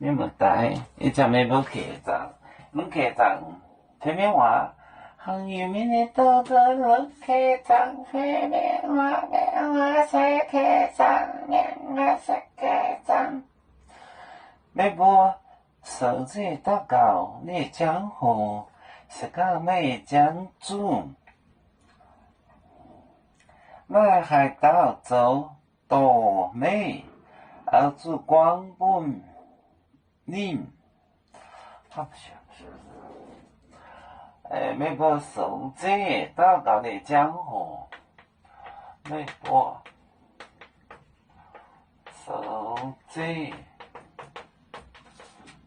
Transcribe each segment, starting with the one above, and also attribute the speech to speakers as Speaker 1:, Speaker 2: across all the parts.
Speaker 1: 你无带，伊才没无客栈，阮客栈前面话，很有名的豆豆路客栈，前面话面话西客栈，面话西客栈。要无手机祷告，你江湖是个美江主，那海盗走多美，儿子光本领，他不是。要无手机祷告你江湖，要无手机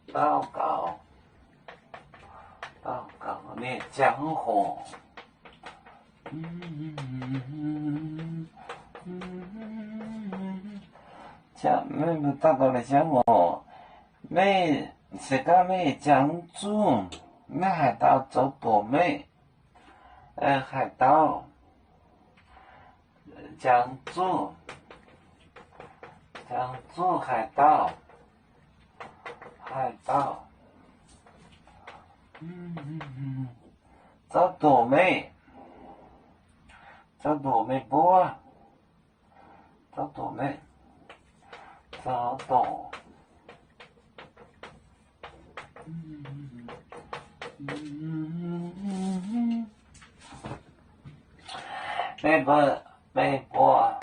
Speaker 1: 祷告你江湖。要祷告你江湖，是个美江主，那海盗走多美，海盗江主海盗，走多美，波，走多美，走多。微博，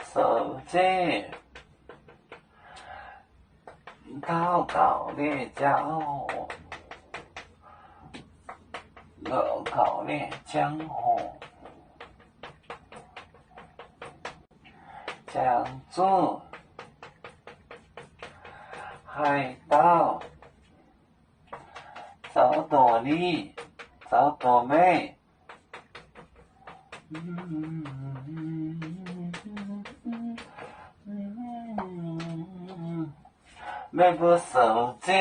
Speaker 1: 手机祷告你江湖，祷告你江湖，江主海盗走多利，走多美。那个手机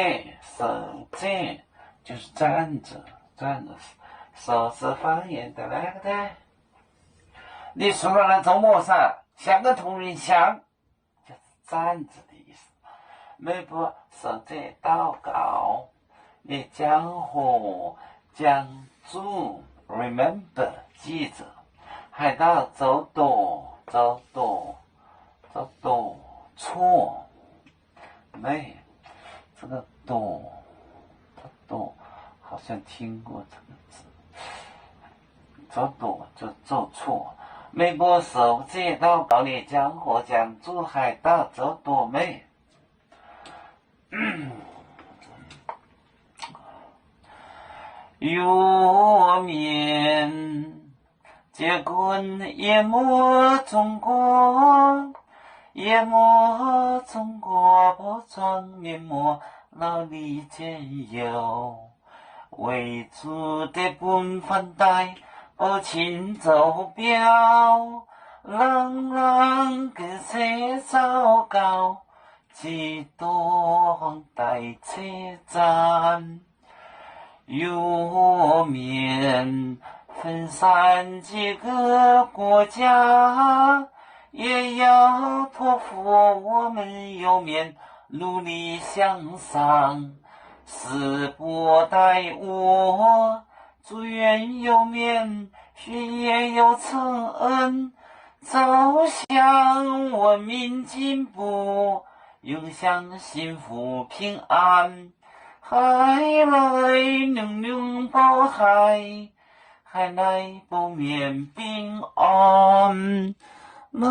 Speaker 1: 就是站着，手是方言的那个的。你说到了周末上，像个同仁像，就是站着的意思。那个手机祷告，你江湖江主 remember 记着，海盗走多错。美，这个多好像听过这个字，走多就走错。美国手机祷告你江湖江主海盗走多美。有面结棍淹没中国，淹没中国不装面目，老李间有为主的本分带，不请走标，人个车糟糕，几多待车站。有面分散几个国家，也要托付我们有面努力向上，时不待我，祝愿有面学业有成恩，走向文明进步，永享幸福平安。海来冷冷包海，海来不免平安，来。